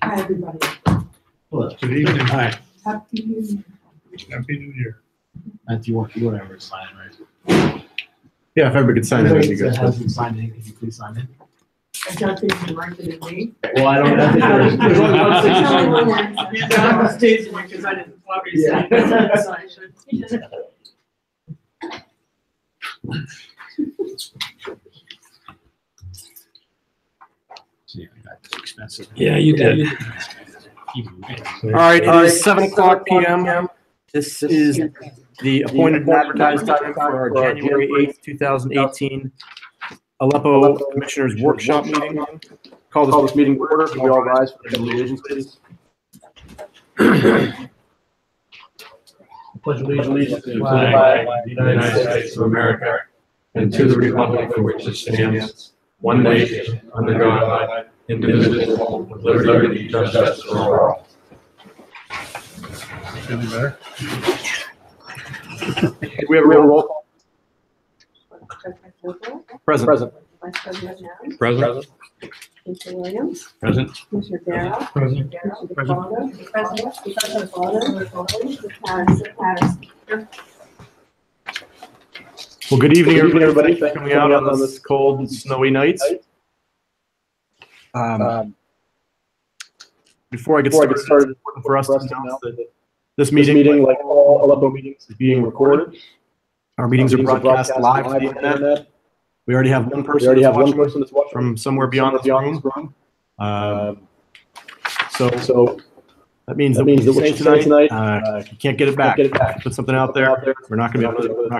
Hi, everybody. Hello. Good evening. Hi. Happy New Year. Happy New Year. Do you want whatever to sign, right? Yeah, if everybody could sign in, that'd be good. That hasn't signed in, can you please sign in? I don't think you liked it in me. Well, I don't think there's only one signature. Yeah, I'm not staging it because I didn't probably say it. So I should. Yeah, that's expensive. Yeah, you did. All right, it is 7:00 p.m. This is the appointed and advertised time for our January 8th, 2018 Aleppo Commissioners Workshop meeting. Call this meeting to order. Can we all rise for the allegiance, please? Pledge Allegiance to the flag of the United States of America and to the republic for which it stands, one nation, under God, indivisible, with liberty and justice for all. Feeling better? Do we have a roll call? Present. Vice President Young. Present. Mr. Williams. Present. Mr. Darrow. Present. Mr. DeFalco. President Mr. Patterson. Well, good evening, everybody. Thanks for coming out on this cold and snowy night. Before I get started, it's important for us to announce that this meeting, like all Aleppo meetings, is being recorded. Our meetings are broadcast live to the internet. We already have one person that's watching from somewhere beyond this room. So that means that what you say tonight, you can't get it back. Put something out there, we're not going to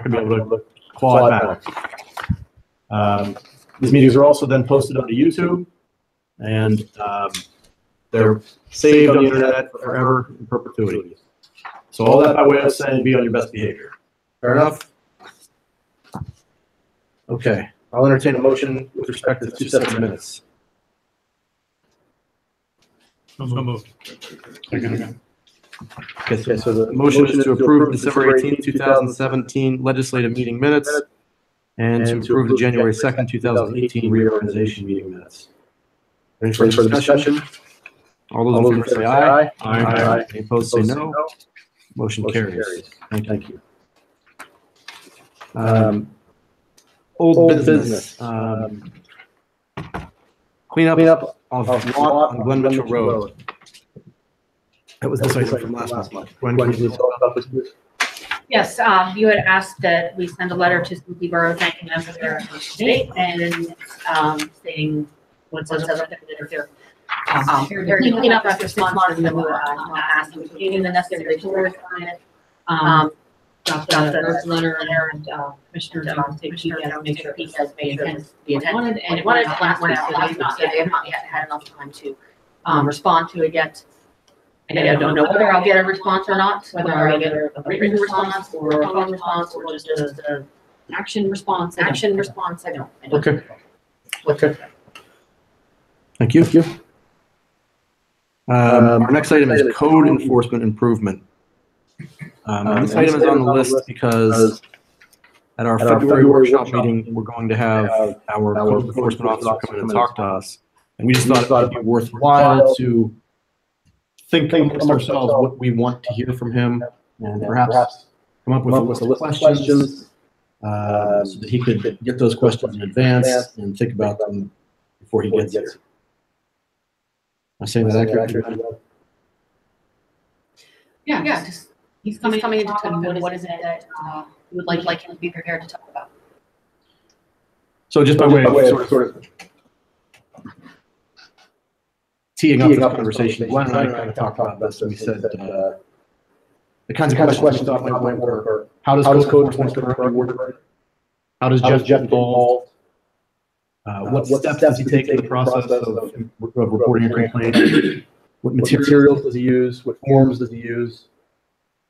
be able to claw it back. These meetings are also then posted onto YouTube, and they're saved on the internet forever in perpetuity. So all that by way of saying be on your best behavior. Fair enough? Okay, I'll entertain a motion with respect to the 2 sets of minutes. So moved. Okay, so the motion is to approve December 18th, 2017 legislative meeting minutes and to approve the January 2nd, 2018 reorganization meeting minutes. Any further discussion? All those in favor say aye. Aye. Any opposed say no. Motion carries. Thank you. Old business. Cleanup of lot on Glen Mitchell Road. That was this item from last month. Gwen, can you talk about this, please? Yes, you had asked that we send a letter to Snoopy Borough thanking them for their state and stating what says up there. They're cleaning up after 6 months and then we were asked them to give the necessary resources on it. Got the letter and Commissioner John take care of make sure he has made the intended and it wanted last week, so they have not yet had enough time to respond to it yet. And I don't know whether I'll get a response or not, whether I'll get a written response or a phone response or just an action response. I don't. Okay. Thank you. Our next item is code enforcement improvement. This item is on the list because at our February workshop meeting, we're going to have our code enforcement officer come in and talk to us. And we just thought it would be worthwhile to think amongst ourselves what we want to hear from him and perhaps come up with a list of questions so that he could get those questions in advance and think about them before he gets here. Am I saying that accurately? Yeah, just he's coming in to talk about what is it that you would like him to be prepared to talk about. So just by way of sort of teeing up this conversation, Glenn and I kind of talked about this, and we said the kinds of questions we thought might work are, how does code enforcement currently work? How does Jeff get involved? What steps does he take in the process of reporting a complaint? What materials does he use? What forms does he use?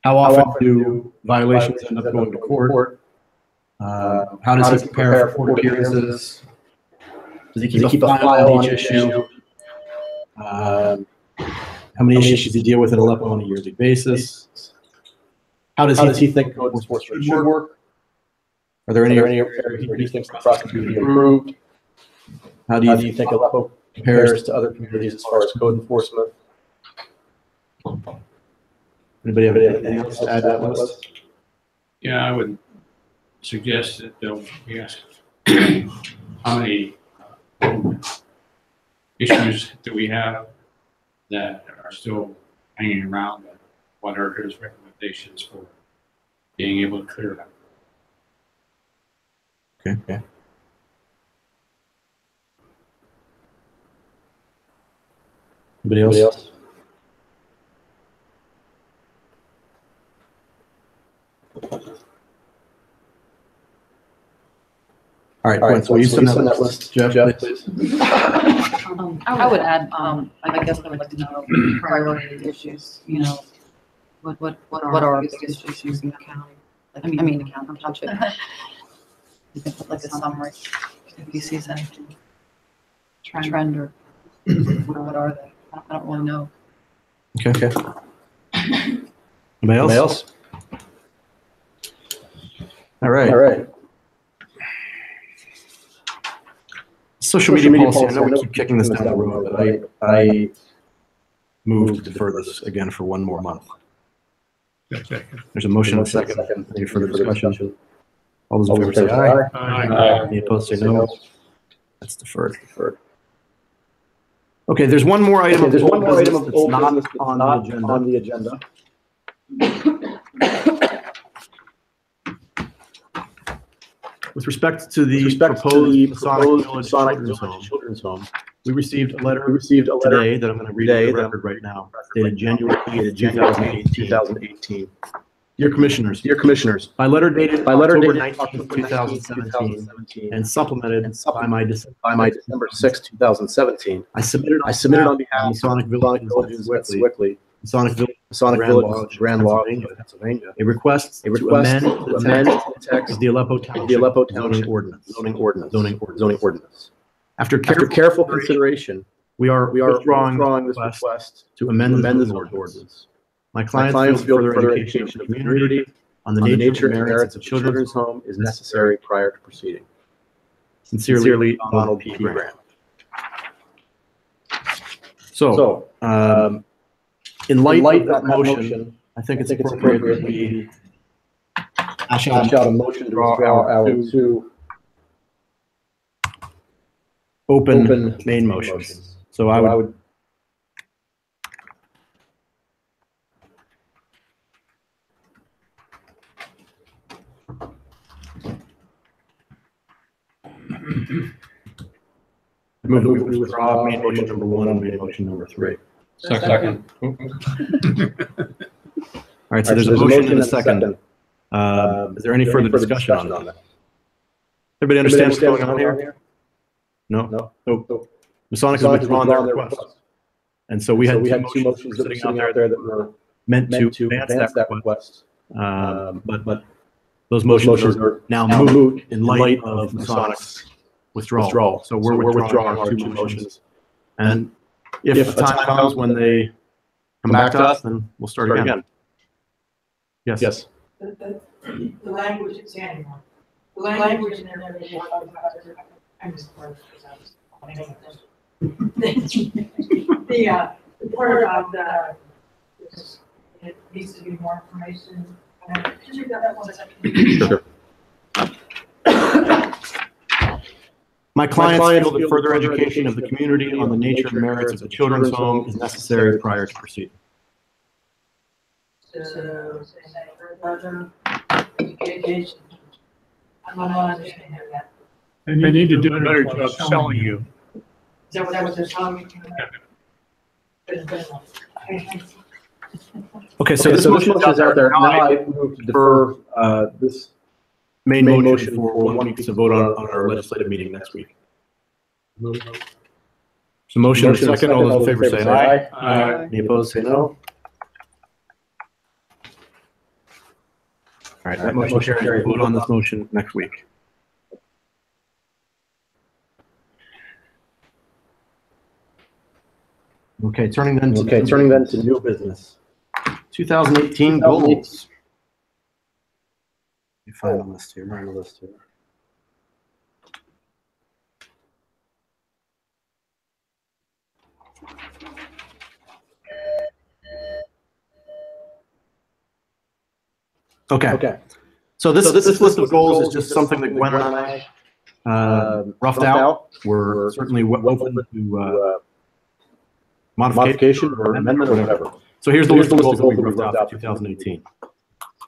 How often do violations end up going to court? How does he prepare for court appearances? Does he keep a file on each issue? How many issues does he deal with at Aleppo on a yearly basis? How does he think code enforcement should work? Are there any areas where he thinks the process could be improved? How do you think Aleppo compares to other communities as far as code enforcement? Anybody have anything else to add to that list? Yeah, I would suggest that they'll be asked how many issues that we have that are still hanging around, and what are his recommendations for being able to clear them. Okay. Anybody else? All right, Gwen, so will you send that list, Jeff, please? I would add, I guess I would like to know priority issues, you know, what are our biggest issues in the county? I mean, the county, township. You can put like a summary, if he sees anything, trend or what are they? I don't really know. Okay. Anybody else? All right. Social media policy, I know we keep kicking this down the road, but I move to defer this again for one more month. There's a motion and a second. Any further discussion? All those in favor say aye. Aye. Any opposed say no. That's deferred. Okay, there's one more item of old business that's not on the agenda. With respect to the proposed Masonic Village Children's Home, we received a letter today that I'm going to read into the record right now, dated January 8th, 2018. Dear Commissioners, by letter dated October 19th, 2017, and supplemented by my December 6th, 2017, I submitted on behalf of Masonic Villages Wickley, Masonic Village, Grand Lodge, Pennsylvania, a request to amend the text of the Aleppo Township zoning ordinance. After careful consideration, we are withdrawing this request to amend the zoning ordinance. My clients feel further education of the community on the nature and merits of children's home is necessary prior to proceeding. Sincerely, Donald P. Graham. So, in light of that motion, I think it's appropriate that we hash out a motion to draw our two open main motions. So I would move that we withdraw main motion number 1 and main motion number 3. Second. All right, so there's a motion and a second. Is there any further discussion on that? Everybody understand what's going on here? No. Masonic has withdrawn their request. And so we had two motions sitting out there that were meant to advance that request. But those motions are now moot in light of Masonic's withdrawal. So we're withdrawing our two motions. And if the time comes when they come back to us, then we'll start again. Yes. The language is animal. The language in there. I'm just the part about it needs to be more information. Could you read that one second? Sure. My clients feel that further education of the community on the nature and merits of the children's home is necessary prior to proceeding. So, further education. I'm not understanding that. And they need to do a better job selling you. Is that what they're telling me? Okay, so this motion is out there. Now I move to defer this main motion for 1 week to vote on our legislative meeting next week. So motion and second. All those in favor say aye. Aye. Any opposed say no. All right, that motion carries. Vote on this motion next week. Okay, turning then to new business. 2018 goals. You find the list here. Okay. So this list of goals is just something that Gwen and I roughed out. We're certainly open to modification or amendment or whatever. So here's the list of goals that we roughed out for 2018.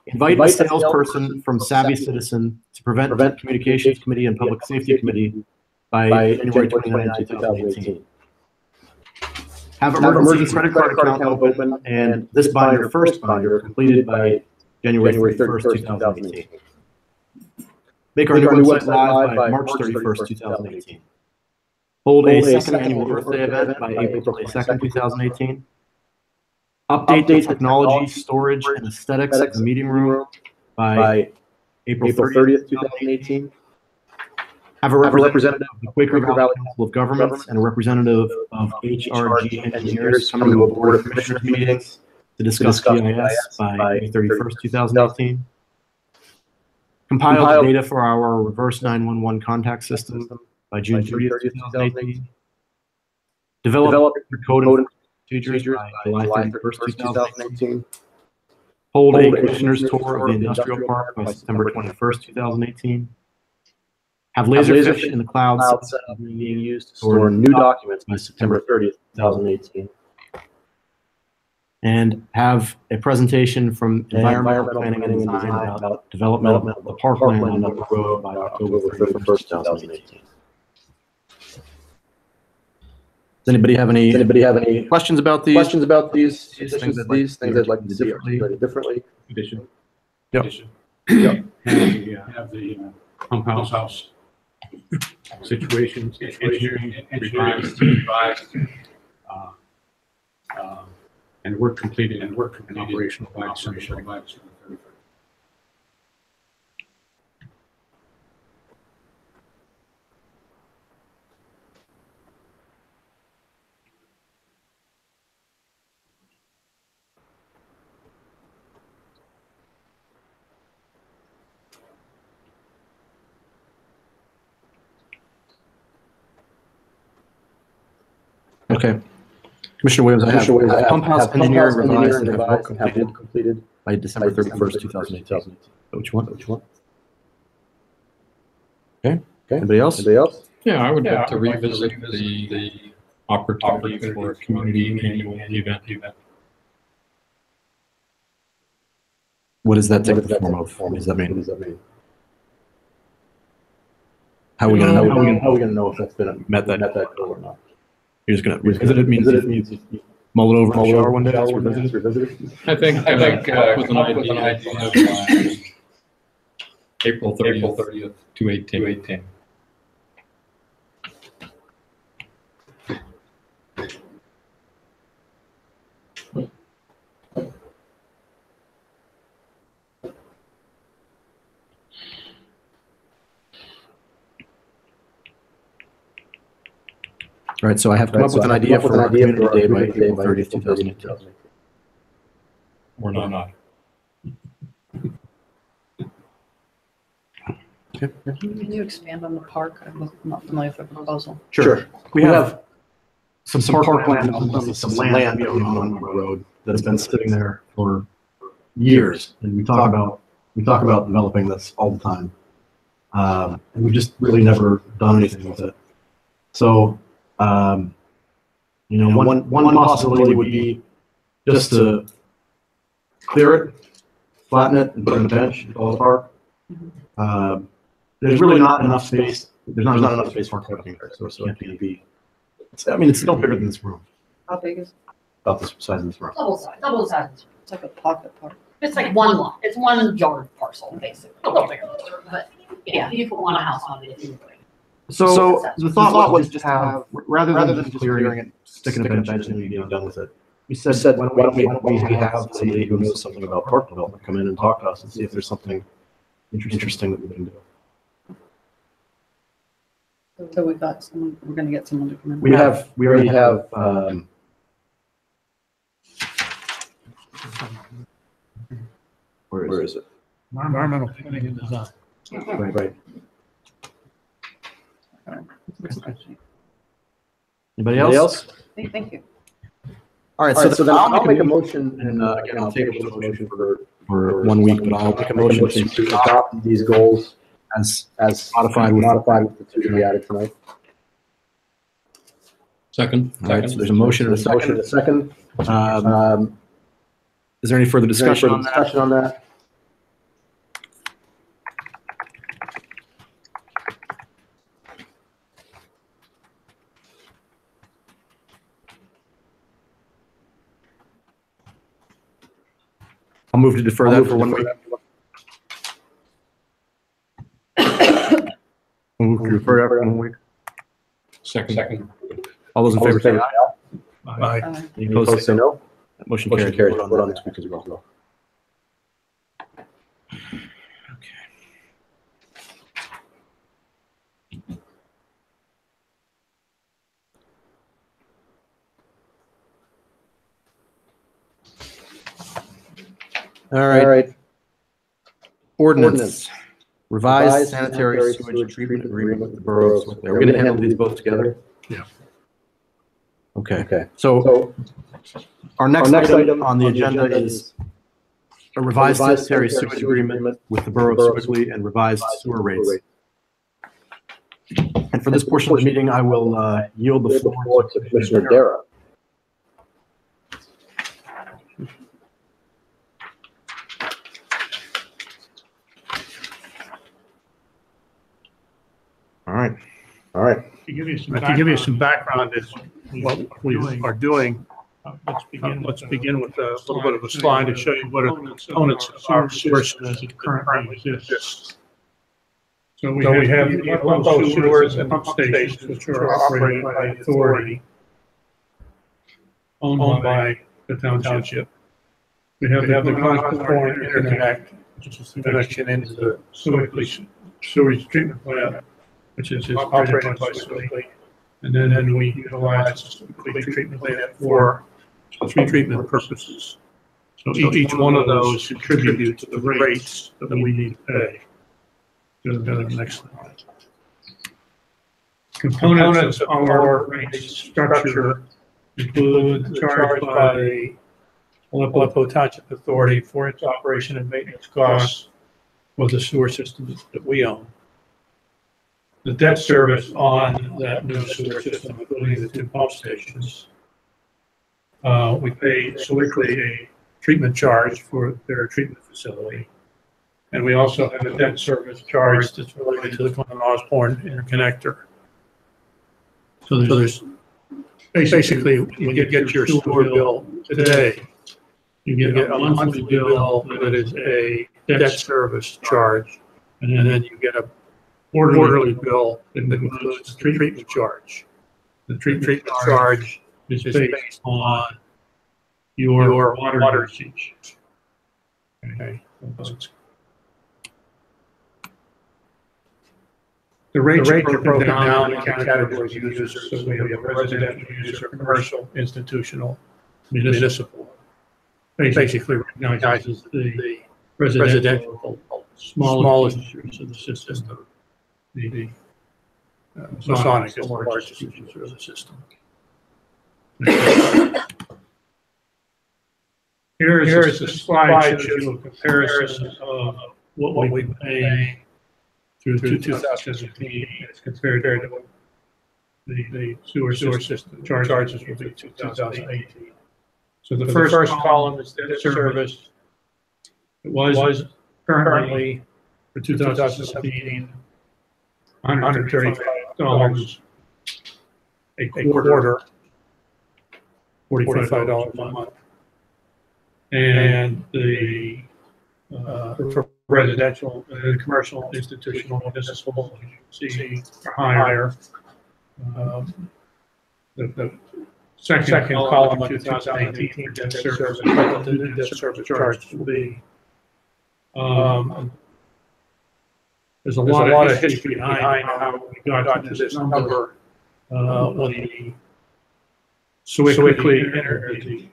Invite a salesperson from Savvy Citizen to prevent Communications Committee and Public Safety Committee by January 29, 2018. Have emergency credit card account open and this binder, first binder, completed by January 31st, 2018. Make our new website live by March 31st, 2018. Hold a second annual Earth Day event by April 22nd, 2018. Update the technology, storage, and aesthetics of the meeting room by April 30th, 2018. Have a representative of the Quaker Valley Council of Governments and a representative of HRG engineers come to a Board of Commissioners meetings to discuss GIS by May 31st, 2018. Compile data for our reverse 911 contact system by June 30th, 2018. Develop code and procedures by July 31st, 2018. Hold a commissioner's tour of the industrial park by September 21st, 2018. Have Laserfish in the cloud being used to store new documents by September 30th, 2018. And have a presentation from Environmental Planning and Design about development of the parkland and the road by October 31st, 2018. Does anybody have any questions about these? Things I'd like to see differently. Addition. Yep. Have the pump house situations, engineering revised, and work completed and operational by December 31st. Okay. Commissioner Williams, I have pump house engineering revised and have work completed by December 31st, 2018. Which one? Okay. Anybody else? Yeah, I would like to revisit the opportunity for a community annual event. What does that take the form of? What does that mean? How are we gonna know if that's been met that goal or not? You're just gonna revisit it. Means mull it over in the shower one day. Revisit it. I think with an idea of April 30th to 18. All right, so I have come up with an idea for our community day by April 30th, 2018. Or not. Okay. Can you expand on the park? I'm not familiar with the proposal. Sure. We have some parkland, some land on the road that has been sitting there for years, and we talk about developing this all the time, and we've just really never done anything with it. So, one possibility would be just to clear it, flatten it, and put it in a bench and call it a park. There's really not enough space. There's not enough space for parking there, so it can't be. It's no bigger than this room. How big is it? About the size of this room. Double size. It's like a pocket park. It's like one lot. It's 1 yard parcel, basically. A little bigger, but yeah, you could want a house on it if you were. So the thought was just have, rather than clearing it, sticking a bench and being done with it, we said why don't we have somebody who knows something about park development come in and talk to us and see if there's something interesting that we can do. So we got someone, we're gonna get someone to come in. We already have, where is it? Environmental planning and design. Right. Anybody else? Thank you. All right, so then I'll make a motion, and again, I'll take a motion for for 1 week, but I'll make a motion to adopt these goals as modified with the two we added tonight. Second. All right, so there's a motion and a second. Is there any further discussion on that? I'll move to defer that for 1 week. Move to defer that for 1 week. Second. All those in favor say aye. Aye. Any opposed say no. That motion carries. We'll vote on this week as well. All right. Ordinance. Revised sanitary sewage treatment agreement with the boroughs. Are we going to handle these both together? Yeah. Okay. So our next item on the agenda is a revised sanitary sewage agreement with the borough of Sewickley and revised sewer rates. And for this portion of the meeting, I will yield the floor to Commissioner Darrow. All right. To give you some background as what we are doing, let's begin with a little bit of a slide to show you what are the components of our sewer system as it currently exists. So we have the Aleppo sewers and pump stations, which are operated by the authority, owned by the township. We have the Concord interconnect, which is the connection into the sewage treatment plant, which is operated by Sewickley. And then we utilize the Sewickley treatment plant for treatment purposes. So each one of those contributes to the rates that we need to pay. Go to the next slide. Components of our rate structure include the charge by the Aleppo Township Authority for its operation and maintenance costs for the sewer system that we own. The debt service on that new sewer system, including the 2 pump stations. We pay Sewickley a treatment charge for their treatment facility. And we also have a debt service charge that's related to the Glen Osborne interconnector. So there's basically, when you get your sewer bill today, you get a monthly bill that is a debt service charge. And then you get a quarterly bill that includes the treatment charge. The treatment charge is based on your water usage. Okay. The rates are broken down in categories of users. So we have residential user, commercial, institutional, municipal. Basically recognizes the residential smallest users of the system. The Masonic is the largest user of the system. Here is a slide that shows you a comparison of what we pay through 2015 as compared to the sewer system charges for 2018. So the first column is debt service. It was currently for 2017 $135 a quarter, $45 a month. And the for residential, commercial, institutional, municipal, you see are higher. The second column of 2018 for debt service, the debt service charge will be. There's a lot of history behind how we got to this number when the Sewickley entered the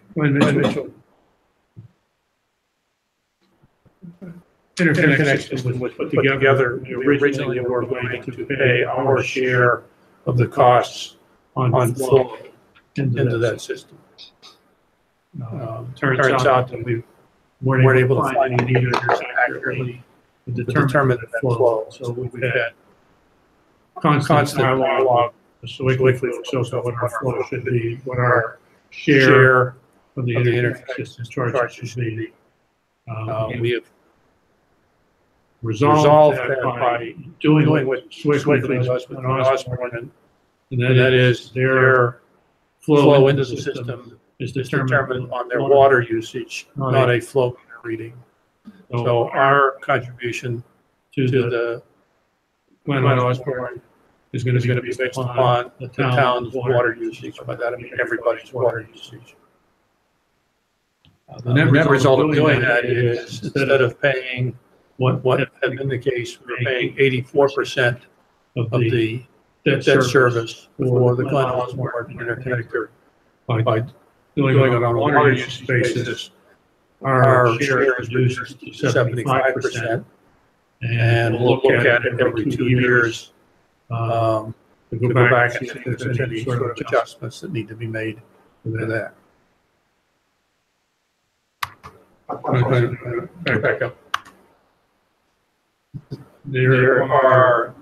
interconnection was put together. Originally, we were going to pay our share of the costs on flow into that system. Turns out that we've weren't able to find any meters accurately to determine the flow. So we've had constant dialogue weekly, so what our flow should be, what our share of the internet system charges should be. We have resolved that by doing what swiftly does with Osborne, and that is their flow into the system is determined on their water usage, not a flow meter reading. So our contribution to the Glen Osborne is going to be based upon the town's water usage. By that I mean everybody's water usage. The net result of doing that is instead of paying what had been the case, we're paying 84% of the debt service for the Glen Osborne interconnector by doing it on a water usage basis. Our share is reduced to 75%, and we'll look at it every 2 years to go back and see if there's any sort of adjustments that need to be made to that. Back up. There are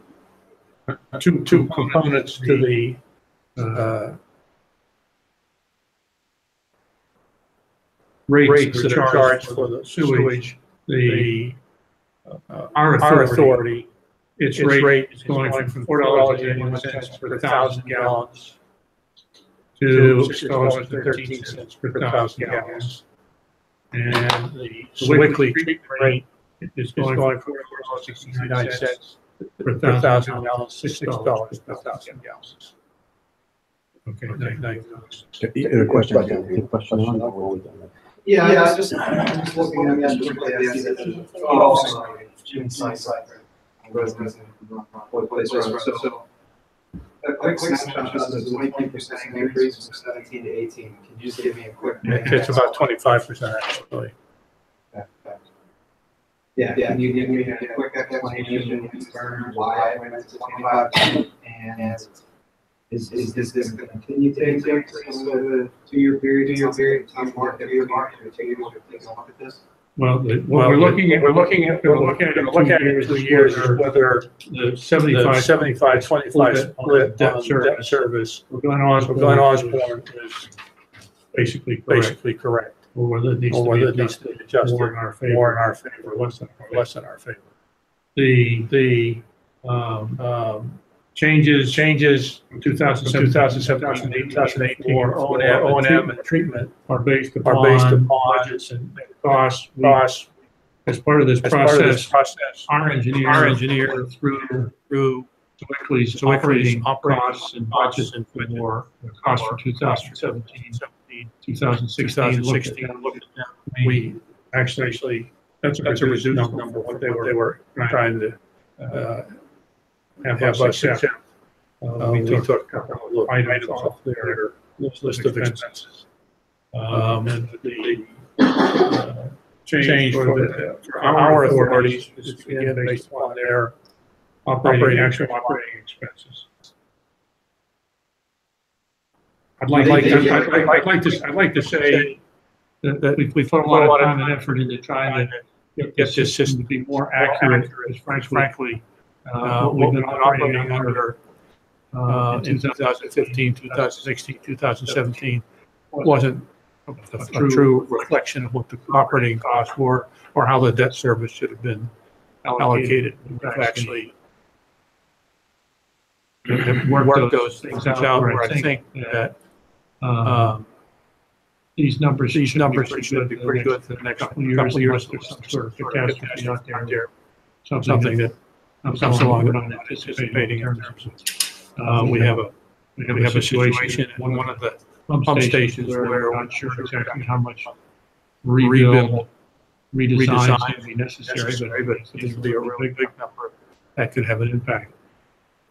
two components to the rates that are charged for the sewage. Our authority, its rate is going from $4.81 per 1,000 gallons to $6.13 per 1,000 gallons. And the weekly treatment rate is going from $4.69 per 1,000 gallons to $6 per 1,000 gallons. Okay, thank you. A question on that? Yeah, I'm just looking at the also June site residents in place road. So a quick snapshot shows a 23% increase from 17 to 18. Can you just give me a quick? It's about 25% actually. Yeah, can you give me a quick explanation in terms of why it went to 25%? And is this going to continue to increase over the 2-year period? Time mark every year, or take a look at this? Well, we're looking at in 2 years whether the 75-25 split debt service for Glen Osborne is basically correct, or whether it needs to be adjusted more in our favor, less in our favor. The changes from 2017 to 2018 for O&M and treatment are based upon budgets and costs. As part of this process, our engineer through Swickley's operating costs and budgets for the cost for 2017, 2016 looked at them. We actually that's a reduced number what they were trying to have us accept. We took a couple of items off their list of expenses. And the change for our authorities is again based upon their actual operating expenses. I'd like to say that we put a lot of time and effort into trying to get this system to be more accurate, because frankly, we've been operating under in 2015, 2016, 2017 wasn't a true reflection of what the operating costs were or how the debt service should have been allocated. We've actually worked those things out where I think that these numbers should be pretty good for the next couple of years. There's some sort of catastrophe out there, something that I'm not anticipating in terms of we have a situation in one of the pump stations where we're not sure exactly how much redesign would be necessary, but it's going to be a really big number that could have an impact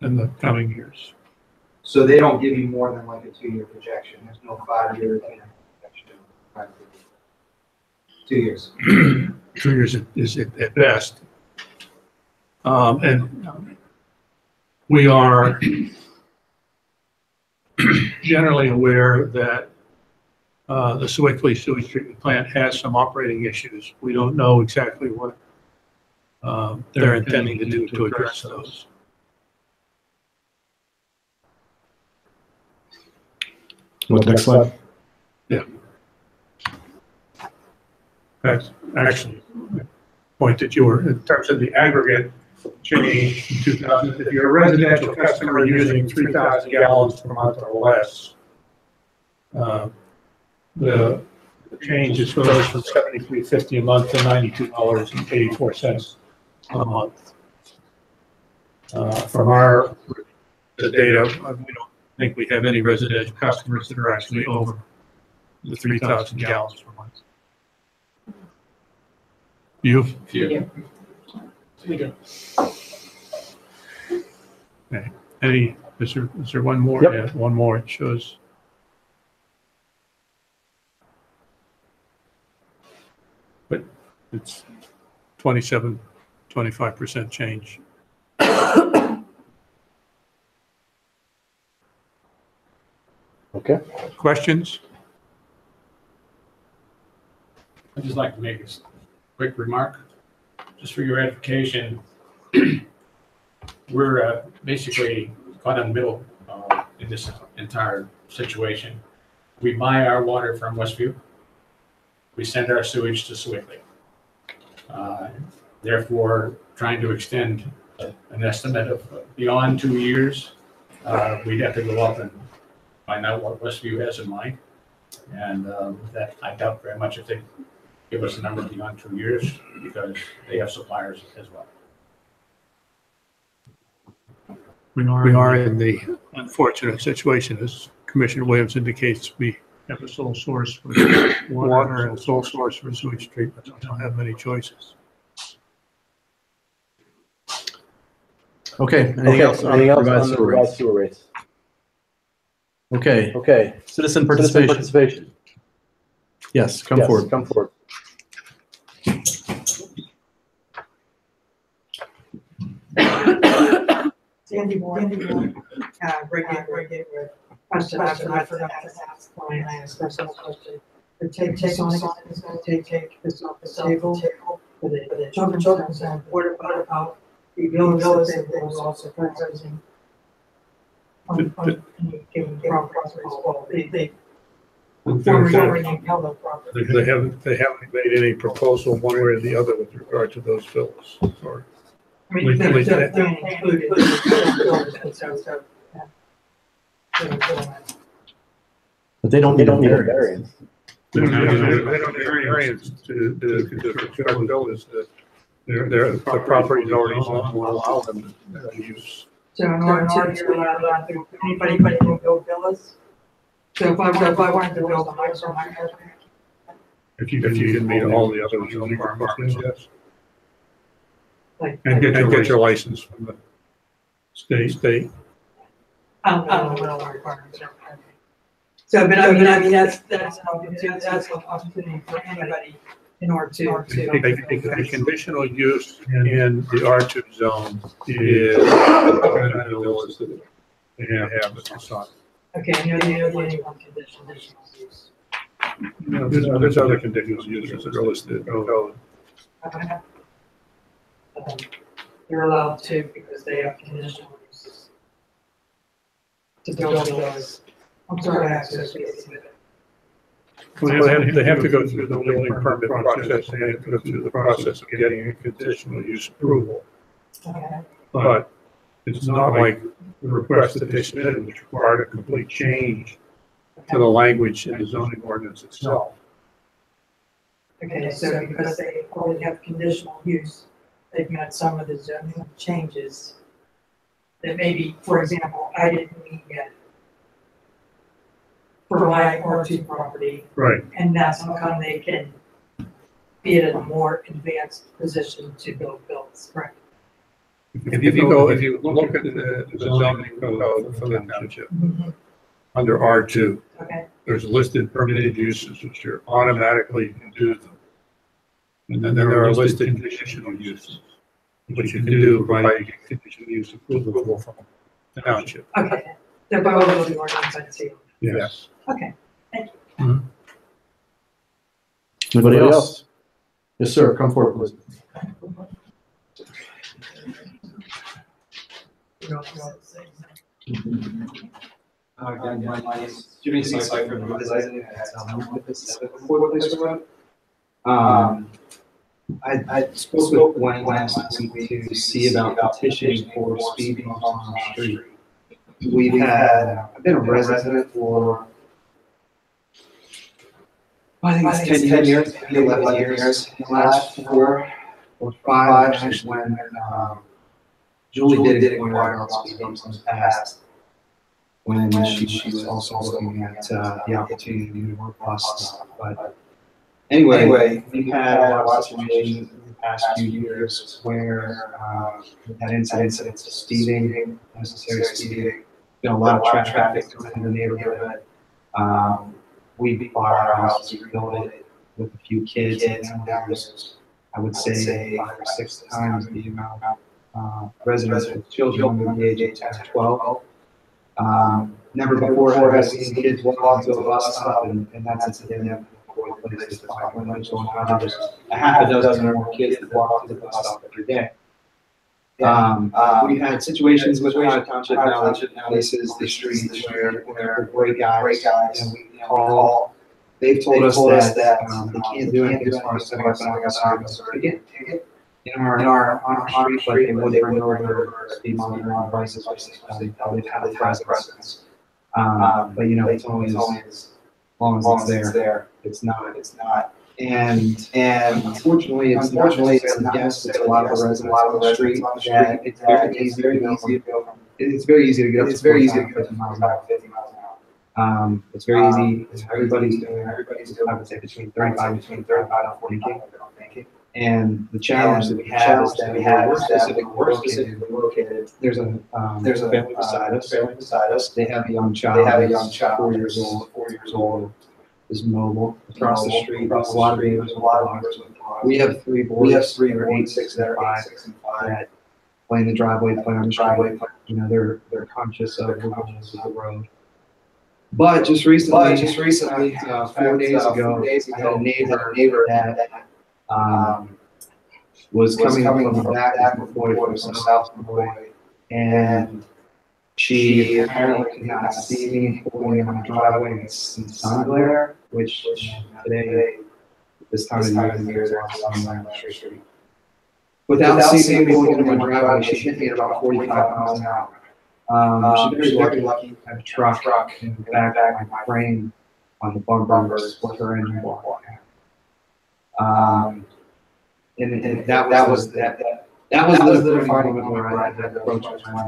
in the coming years. So they don't give you more than like a 2-year projection. There's no 5-year projection. Right? 2 years. 2 years is at best. And we are generally aware that the Sewickley sewage treatment plant has some operating issues. We don't know exactly what they're intending to do to address those. Next slide. That's actually the point that you were, in terms of the aggregate change in 2000, if you're a residential customer using 3,000 gallons per month or less, the change is goes from $73.50 a month to $92.84 a month. From the data, we don't think we have any residential customers that are actually over the 3,000 gallons per month. You? Yeah. We do. Okay. Is there one more? Yep. Yeah, one more. It shows. But it's 25% change. Okay. Questions? I'd just like to make a quick remark, just for your edification. We're basically caught in the middle in this entire situation. We buy our water from Westview. We send our sewage to Sewickley. Therefore, trying to extend an estimate of beyond 2 years, we'd have to go up and find out what Westview has in mind. And that I doubt very much if they give us a number beyond 2 years, because they have suppliers as well. We are in the unfortunate situation, as Commissioner Williams indicates, we have a sole source for water and a sole source for sewage treatment. We don't have many choices. Okay, anything else on revised sewer rates? Okay, citizen participation. Yes, come forward. Sandy Moore, regular question I forgot to ask, when I asked a personal question. The take this off the table, for the children's and what about the villas that they were also proposing? On any given properties, well, they haven't made any proposal one way or the other with regard to those bills. Or I mean, they're included. But they don't need a variance. They don't have any variance to federal bill is that the property is already zoned, will allow them to use. So in order to allow anybody can build villas. So if I wanted to build a house on my house. If you can meet all the other zoning requirements, yes. And get your license from the state. I don't know what requirements are. So, but I mean, that's an opportunity for anybody in order to. The conditional use in the R2 zone is they have the facade. Okay, I know the only one conditional use. There's other conditional uses that are listed in code. Okay. They're allowed to because they have conditional uses. To build those. I'm sorry, access. They have to go through the building permit process, and they have to go through the process of getting a conditional use approval. Okay. But it's not like the request that they submitted, which required a complete change to the language in the zoning ordinance itself. Okay, so because they already have conditional use, they've got some of the zoning changes that maybe, for example, I didn't meet yet for my R2 property. Right. And that's how come they can be at a more advanced position to build bills, correct? If you look at the zoning code for the township, under R2, Okay, there's listed permitted uses, which are automatically you can do them. And then there are listed conditional uses, which you can do by conditional use approval from the township. okay, they're both of the ordinance, I see. Yes. Okay, thank you. Anybody else? Yes, sir. Come forward, please. Again, my name is Jimmy Cypher from Residing at Memphis, Place Road. I spoke with Gwen last week to see about petitioning for speed bumps on our street. I've been a resident for, I think it's 10 years, 11 years. The last 4 or 5 was when Julie did inquire about speed bumps in the past, when she was also looking at the opportunity to work bus stuff. But anyway, we've had a lot of situations in the past few years where we've had incidents of speeding, unnecessary speeding, been a lot of traffic in the neighborhood. We bought our house, we rebuilt it with a few kids, and now there's, I would say, 5 or 6 times the amount of residents with children under the age of 10 or 12. Never before have I seen kids walk into a bus stop, and that's a damn place to find lunch on how there's a half a dozen or more kids that walk to the bus stop every day. We've had situations with Aleppo Township now, this is the street where great guys, we call. They've told us that they can't do anything as far as setting up an service on our street, but they would bring over speed monitoring devices, they've had a presence. But it's only as long as it's there. It's not. And unfortunately, it's not it's a lot of the residents on the street that it's very easy to go from. It's very easy to get up to 50 miles an hour. It's very easy. Everybody's doing. I would say between 35 and 40. And the challenge that we have is that we're specifically located. There's a family beside us. They have a young child. 4 years old. Is mobile across the street. There's a lot of neighbors. We have 3 boys. 3 or 8, 6, and 5 that play in the driveway, play on the driveway. They're conscious of the rules of the road. But just recently, 4 days ago, I had a neighbor that was coming from the back of McCoy, from South McCoy, and she apparently could not see me pulling on the driveway in sun glare, which today, this time of year, there's sun glare on the street. Without seeing me pulling on my driveway, she hit me at about 45 miles an hour. She's very lucky. I have a truck in the back, my frame on the bumper split her engine block. And that was the defining moment where I had to approach my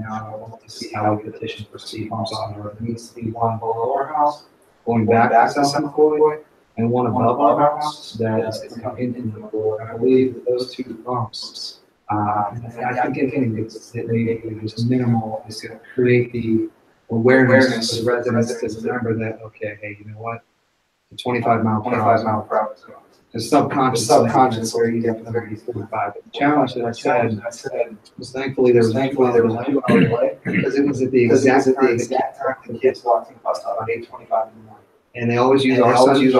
to see how we petition for speed bumps on the road. There needs to be one below our house, going back to South McCoy, and one above our house that is into the McCoy. I believe that those 2 bumps, I think it's maybe just minimal is going to create the awareness of residents to remember that, okay, hey, you know what? The 25 mile per hour. The subconscious where you get from 35. The challenge that I said was thankfully there was 2 hour delay because it was at the exact time the kids walked in the bus stop at 8:25 in the morning. And they always use our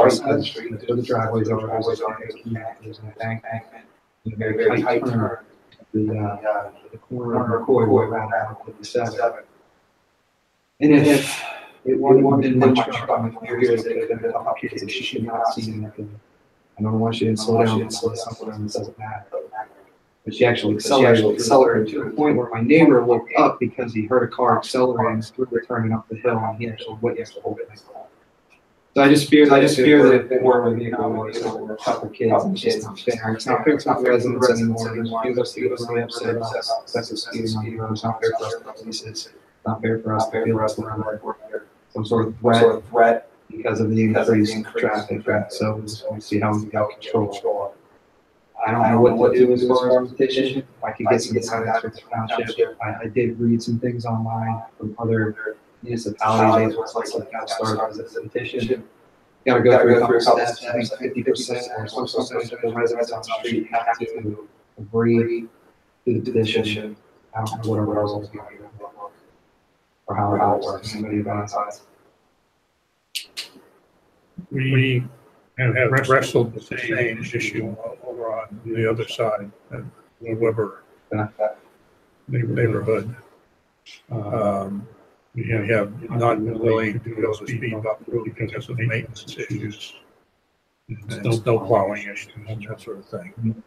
side of the street. The driveways are there's a bank in a very tight turn. The corner of McCoy way around 57. And if it wasn't in my truck on my ears, it could have been complicated. She should not see anything. I don't know why she didn't slow down. It doesn't matter. But she actually accelerated to the point where my neighbor woke up because he heard a car accelerating through turning up the hill, and he actually witnessed the whole thing. So I just fear that if it were a vehicle, it would a couple kids, and it's just not fair. It's not fair to the residents anymore. There's a few of us that get really upset about excessive speeding on the road. It's not fair for us to police it. It's not fair for us to feel like we're under some sort of threat because of the increased traffic. So we'll see how we got control. I don't know what to do as far as petition. If I could get some guidance from the township. I did read some things online from other municipalities where it's like start as a petition. You gotta go through a couple steps. I think 50% or some percentage of the residents on the street have to agree to the petition. I don't know what our rules are or how it works. Somebody advise. We have wrestled the same issue over on the other side, in the Weber neighborhood. We have not been willing to go the speed bump route because of maintenance issues, and snow plowing issues, and that sort of thing.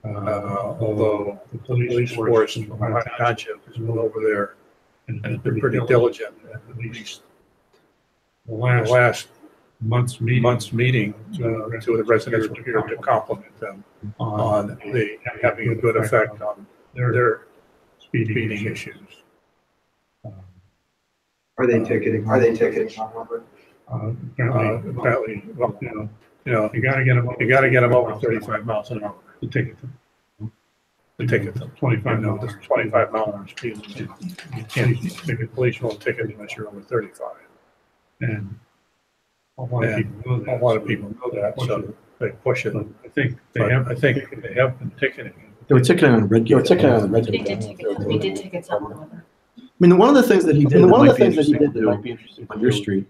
Although the police force from Aleppo Township has been over there and has been pretty diligent, at least the last month's meeting to the residents here to compliment them on the having a good effect on their speeding issues. Are they ticketing? Are they ticketing? Apparently, well, you gotta get them over 35 miles an hour to ticket them. To ticket them, 25 mile an hour speed. You can't make a police won't ticket unless you're over 35. And a lot of people know that, so they push it. I think they have been ticketing. They were ticketing on red. They were ticketing on the red. We did tickets on the weather. I mean, one of the things that he did, that might be interesting on your street,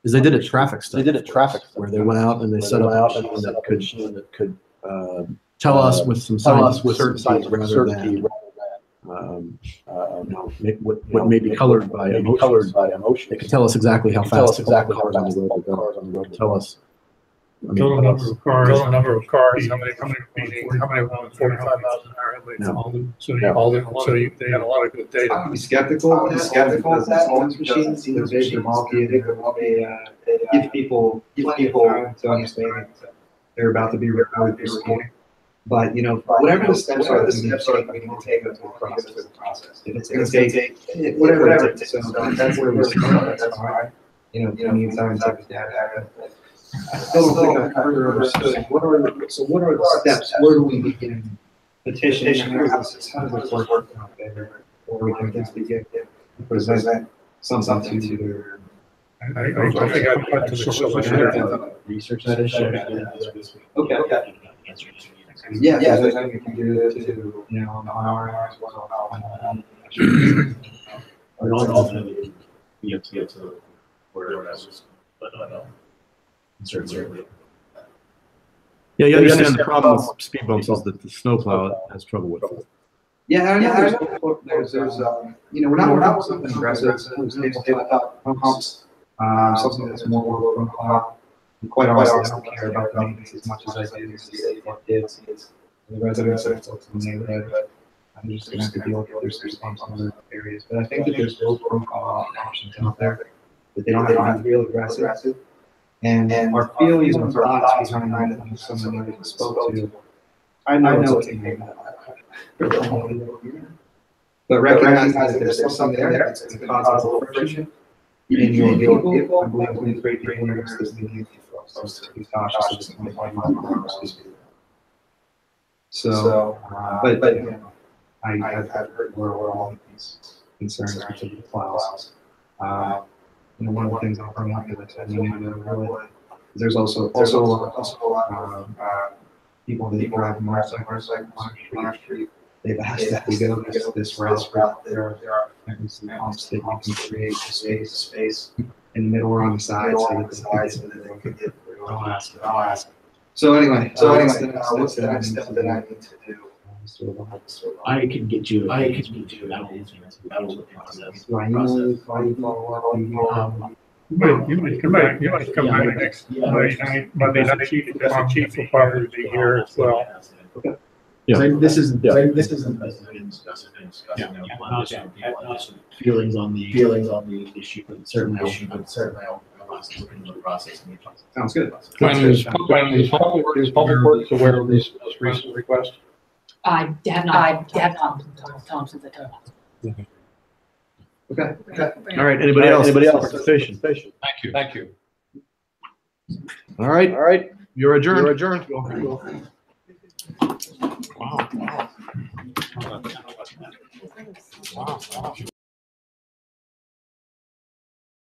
is they did a traffic study. They did a traffic study where they went out and they set up a machine that could tell us with some certainty rather than what may be colored by emotion. They could tell us exactly how fast cars on the road. Tell us. Total number of cars, how many run 45 miles an hour. They had a lot of good data. I'm skeptical of that. All these machines, they're big, they're bulky, they give people time to understand that they're about to be recorded for scanning. But whatever the steps are, we need to take them through the process. If it's going to take whatever it takes, so that's where we're starting. That's fine. You need time to data. I still don't think I've ever understood what are the steps? Where do we begin? Petition, how does this work out there? Or we can just begin to present something to their. I think I've got to the solution. Research that issue. Okay. Yeah, I think we can do it too, on our as well. Or ultimately, you have to get to where that was, but certainly. Yeah, you understand the problem with speed bumps is that the snowplow has trouble with it. Yeah, I know there's we're not something aggressive. There's tabletop pumps, something that's more profile. Quite honestly, I don't care about the maintenance as much as I do for kids and the residents of the neighborhood. But I'm just going to have to deal with there's pumps in other areas. But I think that there's low profile options out there that they don't have to be real aggressive. And our feelings and thoughts behind that someone that we spoke to, I know it's a but recognize that there's something there that's going to cause a little friction in your vehicle. I believe it's great people are to be cautious of 25 miles an hour. So, but I've heard where all of these concerns because of the plows. One of the things I'll bring up is there's also a lot of people that drive motorcycles on our street. They've asked that we go this route. There are pumps that you can create space in the middle or on the side so that they can get through. I'll ask. So anyway, what's the next step that I need to do? I can get you. That'll look process. You might come back next Monday night. The chief will probably be here as well. Yeah. This isn't. I didn't discuss it. Feelings on the issue, but certainly I'll look into the process. Sounds good. Is public works aware of this recent request? I have not told him since I told him. Okay. All right. Anybody else? Participation. Thank you. All right. You're adjourned. Wow.